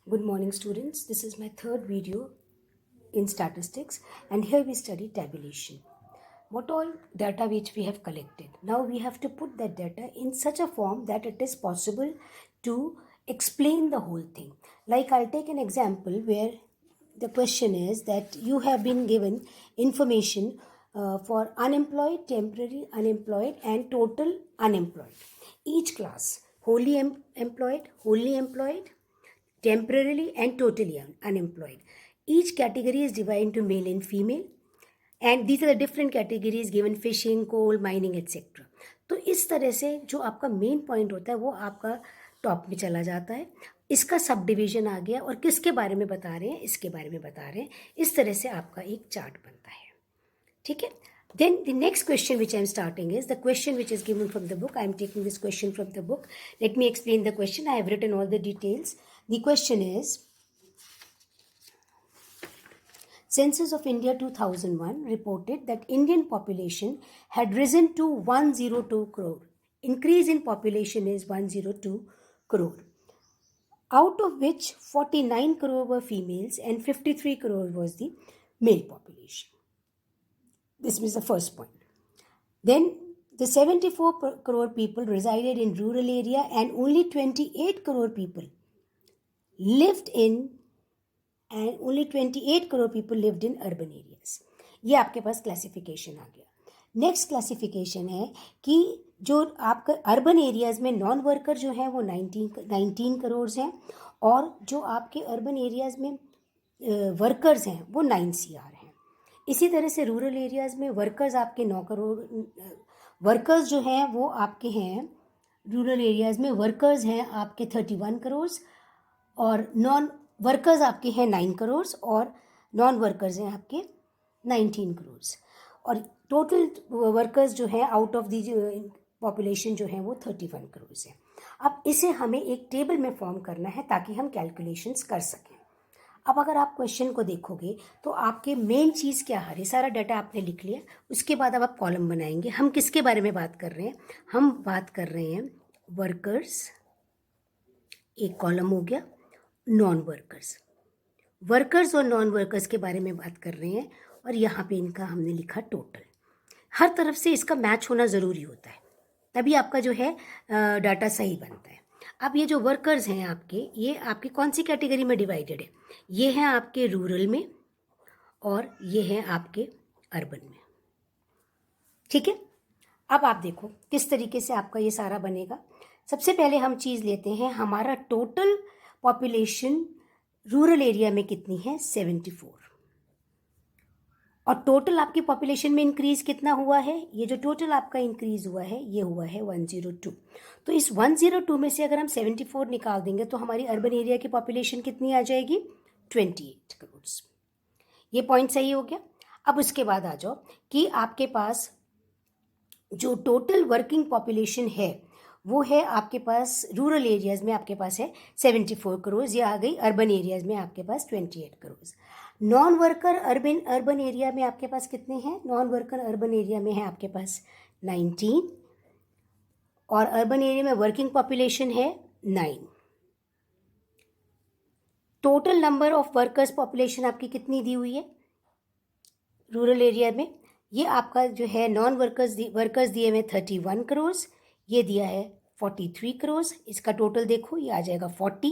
Good morning, students. This is my third video in statistics, and here we study tabulation. What all data which we have collected. Now we have to put that data in such a form that it is possible to explain the whole thing. Like I'll take an example where the question is that you have been given information for unemployed, temporary unemployed, and total unemployed. Each class, wholly employed, temporarily and totally unemployed. Each category is divided into male and female, and these are the different categories given fishing, coal, mining, etc. तो इस तरह से जो आपका main point होता है वो आपका टॉप में चला जाता है. इसका सब डिवीजन आ गया और किसके बारे में बता रहे हैं, इसके बारे में बता रहे हैं. इस तरह से आपका एक चार्ट बनता है. ठीक है. Then the next question which I am starting is the question which is given from the book. I am taking this question from the book. Let me explain the question. I have written all the details. The question is, Census of India 2001 reported that Indian population had risen to 102 crore. Increase in population is 102 crore. Out of which 49 crore were females and 53 crore was the male population. This was the first point. Then the 74 crore people resided in rural area and only 28 crore people lived in and only 28 crore people lived in urban areas. ये आपके पास classification आ गया. Next classification है कि जो आपका urban areas में non worker जो हैं वो 19 करोड़ हैं और जो आपके अर्बन एरियाज में वर्कर्स हैं वो 9 CR हैं. इसी तरह से रूरल एरियाज में वर्कर्स आपके 9 करोड़ वर्कर्स जो हैं वो आपके हैं. रूरल एरियाज में वर्कर्स हैं आपके 31 करोड़ और नॉन वर्कर्स आपके हैं 9 करोड़ और नॉन वर्कर्स हैं आपके 19 करोड़ और टोटल वर्कर्स जो हैं आउट ऑफ दी पॉपुलेशन जो है वो 31 करोड़ है. अब इसे हमें एक टेबल में फॉर्म करना है ताकि हम कैलकुलेशंस कर सकें. अब अगर आप क्वेश्चन को देखोगे तो आपके मेन चीज़ क्या है, सारा डाटा आपने लिख लिया. उसके बाद अब आप कॉलम बनाएंगे. हम किसके बारे में बात कर रहे हैं, हम बात कर रहे हैं वर्कर्स, एक कॉलम हो गया. नॉन वर्कर्स, वर्कर्स और नॉन वर्कर्स के बारे में बात कर रहे हैं और यहाँ पे इनका हमने लिखा टोटल. हर तरफ से इसका मैच होना ज़रूरी होता है तभी आपका जो है डाटा सही बनता है. अब ये जो वर्कर्स हैं आपके, ये आपकी कौन सी कैटेगरी में डिवाइडेड है, ये हैं आपके रूरल में और ये हैं आपके अर्बन में. ठीक है. अब आप देखो किस तरीके से आपका ये सारा बनेगा. सबसे पहले हम चीज़ लेते हैं, हमारा टोटल पॉपुलेशन रूरल एरिया में कितनी है, 74. और टोटल आपकी पॉपुलेशन में इंक्रीज कितना हुआ है, ये जो टोटल आपका इंक्रीज हुआ है ये हुआ है 102. तो इस 102 में से अगर हम 74 निकाल देंगे तो हमारी अर्बन एरिया की पॉपुलेशन कितनी आ जाएगी, 28 करोड़. ये पॉइंट सही हो गया. अब उसके बाद आ जाओ कि आपके पास जो टोटल वर्किंग पॉपुलेशन है वो है आपके पास रूरल एरियाज़ में आपके पास है 74 करोड़. ये आ गई. अर्बन एरियाज़ में आपके पास 28 crore. Non worker urban area में आपके पास कितने हैं, नॉन वर्कर अर्बन एरिया में है आपके पास 19 और अर्बन एरिया में वर्किंग पॉपुलेशन है 9. Total number of workers population आपकी कितनी दी हुई है रूरल एरिया में, ये आपका जो है नॉन वर्कर्स दिए हुए 31 करोड़, ये दिया है 43 करोड़. इसका टोटल देखो ये आ जाएगा 40.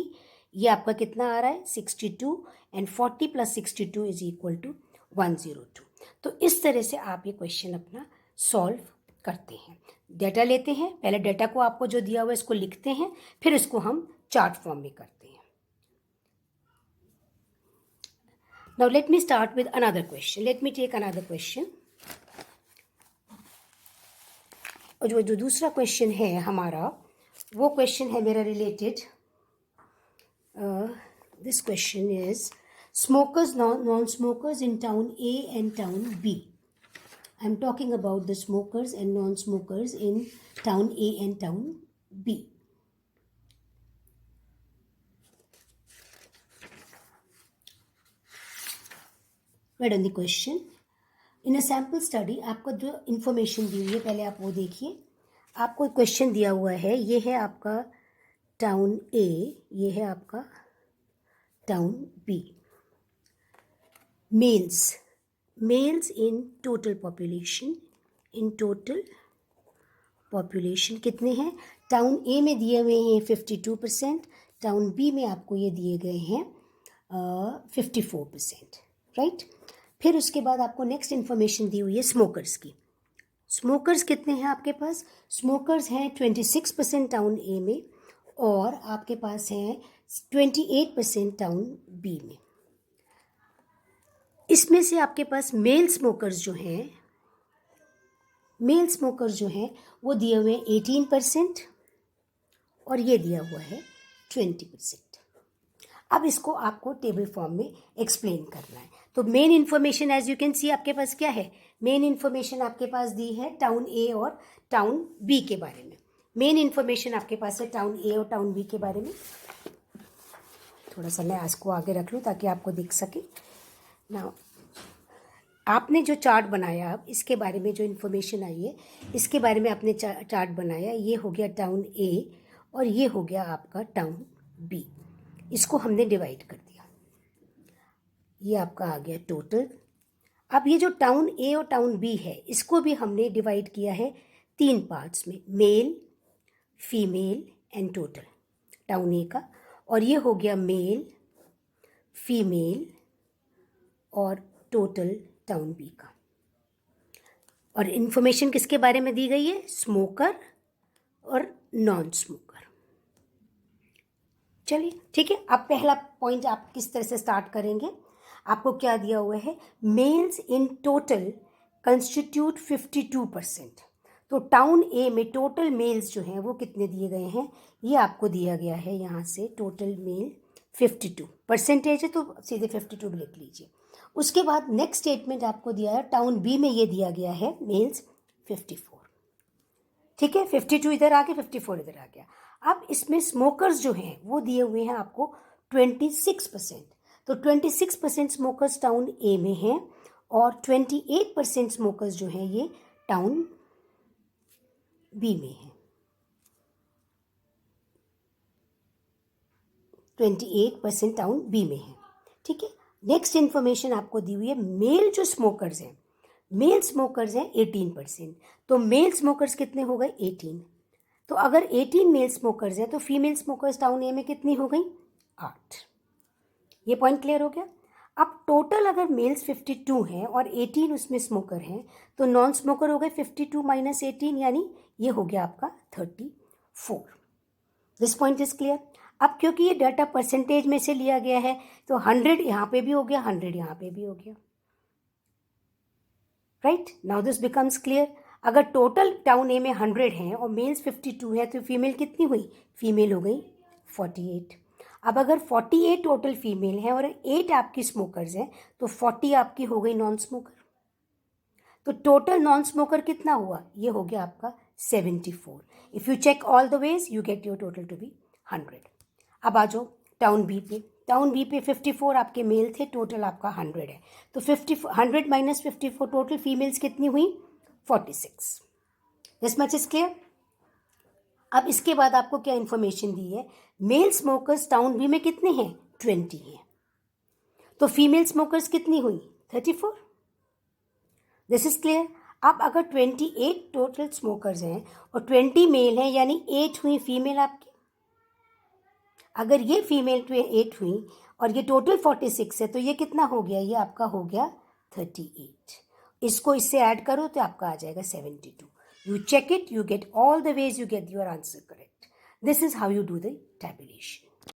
ये आपका कितना आ रहा है 62 एंड 40 + 62 इज इक्वल टू 102. तो इस तरह से आप ये क्वेश्चन अपना सॉल्व करते हैं. डाटा लेते हैं, पहले डाटा को आपको जो दिया हुआ है इसको लिखते हैं, फिर इसको हम चार्ट फॉर्म में करते हैं. Now let me start with another question. Let me take another question. और जो दूसरा क्वेश्चन है हमारा वो क्वेश्चन है मेरा related. This question is smokers non smokers in town A and town B. I am talking about the smokers and non smokers in town A and town B. Read on the question. In a sample study आपको जो information दी हुई है पहले आप वो देखिए. आपको question दिया हुआ है, ये है आपका टाउन ए, ये है आपका town B. Males in total population. In total population कितने हैं? टाउन ए में दिए हुए हैं 52%, टाउन बी में आपको ये दिए गए हैं 54%, राइट। फिर उसके बाद आपको नेक्स्ट इन्फॉर्मेशन दी हुई है स्मोकर्स की। स्मोकर्स कितने हैं आपके पास? स्मोकर्स हैं 26% टाउन ए में और आपके पास हैं 28% टाउन बी में। इसमें से आपके पास मेल स्मोकर्स जो हैं वो दिए हुए हैं 18% और ये दिया हुआ है 20%। अब इसको आपको टेबल फॉर्म में एक्सप्लेन करना है। तो main information as you can see आपके पास क्या है? मेन इन्फॉर्मेशन आपके पास दी है टाउन ए और टाउन बी के बारे में। मेन इन्फॉर्मेशन आपके पास है टाउन ए और टाउन बी के बारे में। थोड़ा सा मैं इसको आगे रख लूँ ताकि आपको दिख सके। नाउ आपने जो चार्ट बनाया, अब इसके बारे में जो इन्फॉर्मेशन आई है इसके बारे में आपने चार्ट बनाया। ये हो गया टाउन ए और ये हो गया आपका टाउन बी। इसको हमने डिवाइड कर दिया, ये आपका आ गया टोटल। अब ये जो टाउन ए और टाउन बी है इसको भी हमने डिवाइड किया है 3 पार्ट्स में, male, female and total. Town A का, और ये हो गया मेल, फीमेल और टोटल टाउन बी का। और इन्फॉर्मेशन किसके बारे में दी गई है? स्मोकर और नॉन स्मोकर। चलिए ठीक है। अब पहला पॉइंट आप किस तरह से स्टार्ट करेंगे? आपको क्या दिया हुआ है? Males in total constitute 52%। तो टाउन ए में टोटल मेल्स जो हैं वो कितने दिए गए हैं? ये आपको दिया गया है यहाँ से, टोटल मेल 52 परसेंटेज है तो सीधे 52 भी लिख लीजिए। उसके बाद नेक्स्ट स्टेटमेंट आपको दिया है टाउन बी में, ये दिया गया है मेल्स 54। ठीक है, 52 इधर आ गया, 54 इधर आ गया। अब इसमें स्मोकर्स जो हैं वो दिए हुए हैं आपको 26%। तो 26% स्मोकर्स टाउन ए में हैं और 28% स्मोकर्स जो हैं ये टाउन बी में हैं। 28% टाउन बी में है। ठीक है, नेक्स्ट इन्फॉर्मेशन आपको दी हुई है मेल जो स्मोकर्स हैं, मेल स्मोकर्स हैं 18%। तो मेल स्मोकर्स कितने हो गए? 18। तो अगर 18 मेल स्मोकर्स हैं तो फीमेल स्मोकर्स टाउन ए में कितनी हो गई? 8। ये पॉइंट क्लियर हो गया। अब टोटल अगर मेल्स 52 हैं और 18 उसमें स्मोकर हैं तो नॉन स्मोकर हो गए 52 माइनस 18, यानी ये हो गया आपका 34। This point is clear. अब क्योंकि ये डाटा परसेंटेज में से लिया गया है तो 100 यहाँ पे भी हो गया, 100 यहाँ पे भी हो गया, right. Now this becomes clear. अगर टोटल टाउन ए में 100 हैं और मेल्स 52 है तो फीमेल कितनी हुई? फीमेल हो गई 48। अब अगर 48 टोटल फीमेल हैं और 8 आपकी स्मोकर्स हैं तो 40 आपकी हो गई नॉन स्मोकर। तो टोटल नॉन स्मोकर कितना हुआ? ये हो गया आपका 74। If you check all the ways you get your total to be 100। अब आ जाओ टाउन बी पे। टाउन बी पे 54 आपके मेल थे, टोटल आपका 100 है। तो 100 माइनस 54, टोटल फीमेल्स कितनी हुई? 46। This much is clear. अब इसके बाद आपको क्या इन्फॉर्मेशन दी है? मेल स्मोकर्स टाउन बी में कितने हैं? 20 हैं। तो फीमेल स्मोकर्स कितनी हुई? 34। This is clear. अब अगर 28 टोटल स्मोकर्स हैं और 20 मेल हैं यानी 8 हुई फीमेल आपकी। अगर ये फीमेल 8 हुई और ये टोटल 46 है तो ये कितना हो गया? ये आपका हो गया 38। इसको इससे ऐड करो तो आपका आ जाएगा 72। You check it, you get all the ways, you get your answer correct. This is how you do the tabulation.